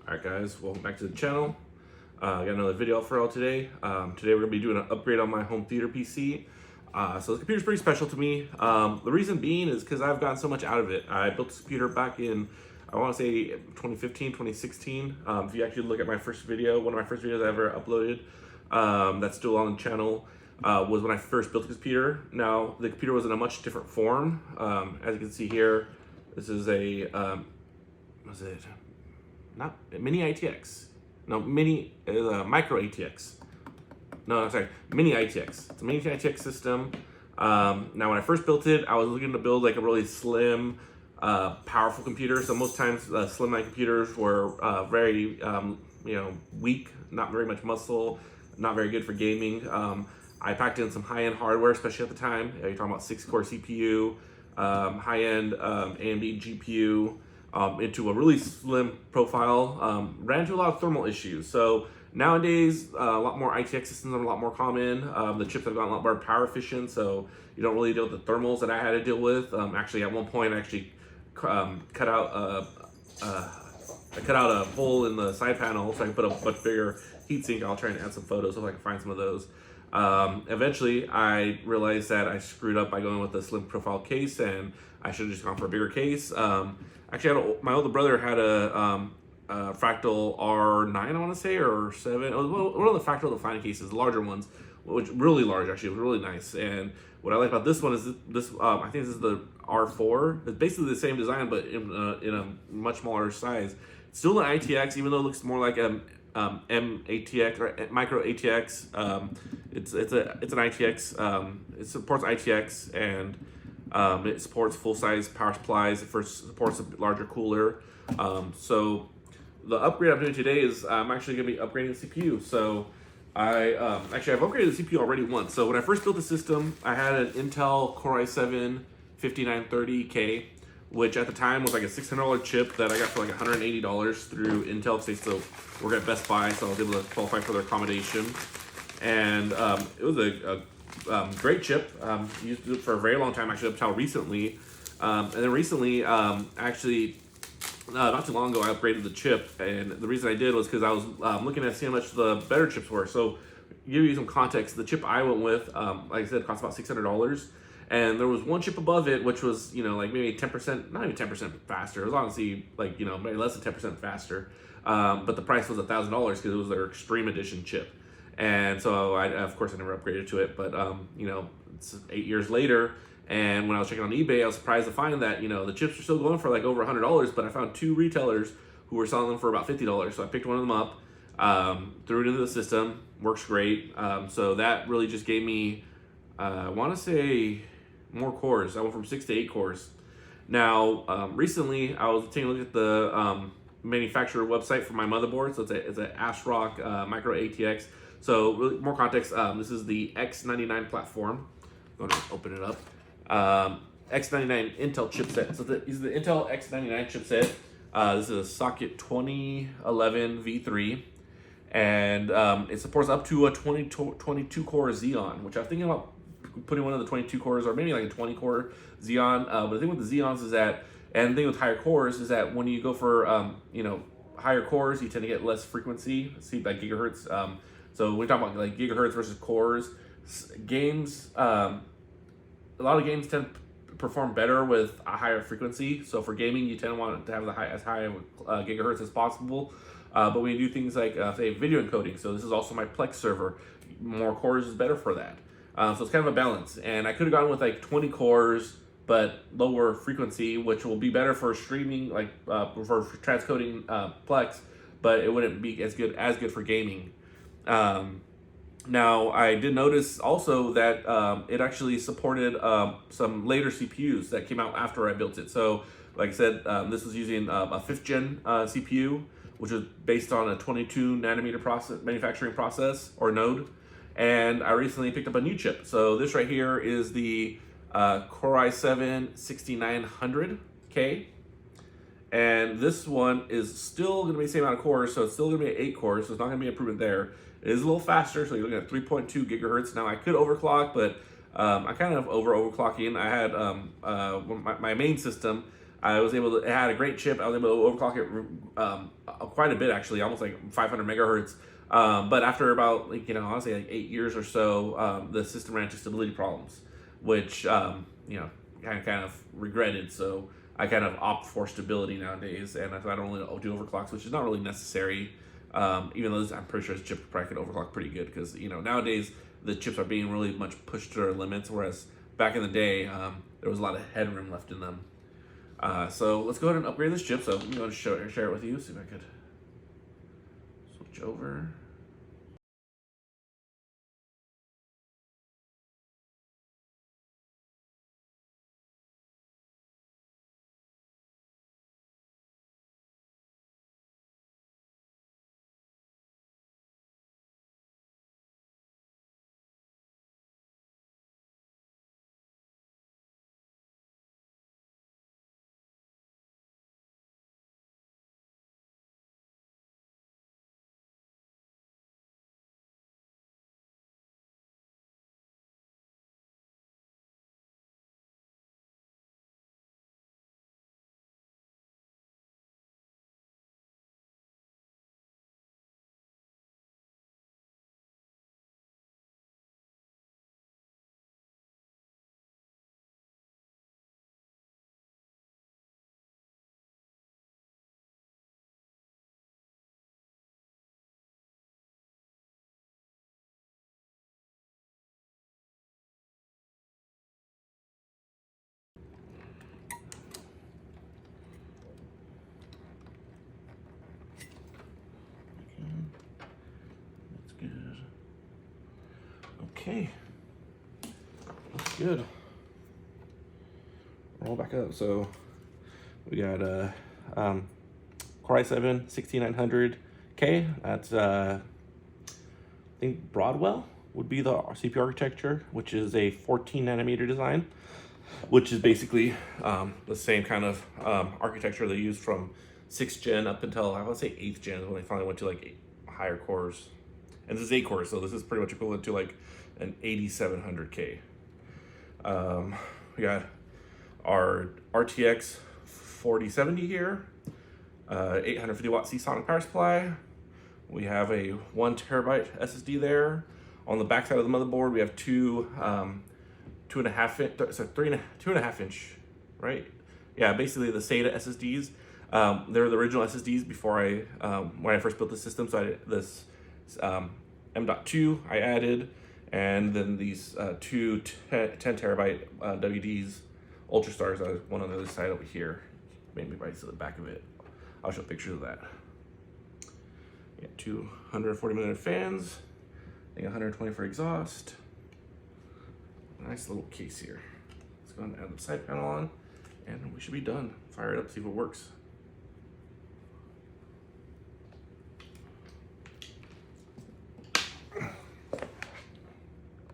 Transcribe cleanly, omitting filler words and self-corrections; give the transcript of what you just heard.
Alright guys, welcome back to the channel. I got another video for y'all today. Today we're going to be doing an upgrade on my home theater PC. So this computer's pretty special to me. The reason being is because I've gotten so much out of it. I built this computer back in, I want to say 2015, 2016. If you actually look at my first video, one of my first videos I ever uploaded, that's still on the channel, was when I first built the computer. Now, the computer was in a much different form. As you can see here, this is a, what is it? Not mini ITX. No, micro ATX. No, sorry, mini ITX. It's a mini ITX system. Now, when I first built it, I was looking to build like a really slim, powerful computer. So most times, slimline computers were very, weak, not very much muscle, not very good for gaming. I packed in some high-end hardware, especially at the time. You're talking about 6-core CPU, high-end AMD GPU. Into a really slim profile, ran into a lot of thermal issues. So nowadays, a lot more ITX systems are a lot more common. The chips have gotten a lot more power efficient, so you don't really deal with the thermals that I had to deal with. Actually, at one point, I actually cut out a hole in the side panel so I can put a much bigger heatsink. I'll try and add some photos if I can find some of those. Eventually, I realized that I screwed up by going with a slim profile case, and I should have just gone for a bigger case. Actually, my older brother had a Fractal R9, I want to say, or 7. It was one of the Fractal Defining cases, the larger ones, which really large, actually. It was really nice. And what I like about this one is this. I think this is the R4. It's basically the same design, but in a much smaller size. It's still an ITX, even though it looks more like a M-ATX or micro ATX. It's an ITX. It supports ITX, and it supports full-size power supplies. It supports a larger cooler. So the upgrade I'm doing today is I'm actually going to be upgrading the CPU. So I've upgraded the CPU already once. So when I first built the system, I had an Intel Core i7 5930K, which at the time was like a $600 chip that I got for like $180 through Intel, because they still work at Best Buy, so I was able to qualify for their accommodation. And it was a great chip. Used it for a very long time, actually, up until recently. And then recently, actually, not too long ago, I upgraded the chip. And the reason I did was because I was looking at seeing how much the better chips were. So, to give you some context, the chip I went with, like I said, cost about $600. And there was one chip above it, which was, like maybe 10%, not even 10% faster. It was honestly like, maybe less than 10% faster. But the price was $1,000 because it was their Extreme Edition chip. And so, of course, I never upgraded to it, but, it's 8 years later, and when I was checking on eBay, I was surprised to find that, the chips are still going for like over $100, but I found 2 retailers who were selling them for about $50. So I picked one of them up, threw it into the system, works great. So that really just gave me, I want to say, more cores. I went from 6 to 8 cores. Now, recently, I was taking a look at the manufacturer website for my motherboard. So it's an ASRock Micro ATX. So really, more context, this is the X99 platform. I'm going to open it up. X99 Intel chipset. So this is the Intel X99 chipset. This is a socket 2011 V3. And it supports up to a 22 core Xeon, which I'm thinking about putting one of the 22 cores, or maybe like a 20 core Xeon. But the thing with the Xeons is that, and the thing with higher cores is that when you go for, higher cores, you tend to get less frequency, see like gigahertz. So we're talking about like gigahertz versus cores. Games, a lot of games tend to perform better with a higher frequency. So for gaming, you tend to want to have as high gigahertz as possible. But when you do things like, say, video encoding, so this is also my Plex server, more cores is better for that. So it's kind of a balance. And I could have gone with like 20 cores, but lower frequency, which will be better for streaming, like for transcoding Plex, but it wouldn't be as good for gaming. Now, I did notice also that it actually supported some later CPUs that came out after I built it. So, like I said, this was using a 5th gen CPU, which is based on a 22 nanometer manufacturing process or node. And I recently picked up a new chip. So this right here is the Core i7 6900K. And this one is still going to be the same amount of cores, so it's still going to be at 8 cores, so it's not going to be an improvement there. It is a little faster, so you're looking at 3.2 gigahertz. Now, I could overclock, but I kind of overclocking. I had my main system, I was able to, it had a great chip. I was able to overclock it quite a bit actually, almost like 500 megahertz. But after about honestly like 8 years or so, the system ran into stability problems, which kind of regretted. So I kind of opt for stability nowadays, and I don't really do overclocks, which is not really necessary. Even though I'm pretty sure this chip probably could overclock pretty good, because nowadays the chips are being really much pushed to their limits, whereas back in the day there was a lot of headroom left in them. So let's go ahead and upgrade this chip. So I'm going to share it with you. See if I could switch over. That's good. Okay. That's good. Roll back up. So we got Core i7 16900K. That's I think Broadwell would be the CPU architecture, which is a 14 nanometer design, which is basically the same kind of architecture they used from 6th gen up until I would say 8th gen, when they finally went to like higher cores. And this is 8 cores, so this is pretty much equivalent to like an 8700K. We got our RTX 4070 here, 850 watt Seasonic power supply. We have a 1 terabyte SSD there. On the back side of the motherboard, we have two 2.5 inch, so 2.5 inch, right? Yeah, basically the SATA SSDs. They're the original SSDs before when I first built the system. So this M.2 I added, and then these two 10 terabyte WDs, Ultrastars, one on the other side over here. Maybe right to the back of it. I'll show pictures of that. Yeah, 240 millimeter fans, I think 120 for exhaust. Nice little case here. Let's go ahead and add the side panel on, and we should be done. Fire it up, see if it works.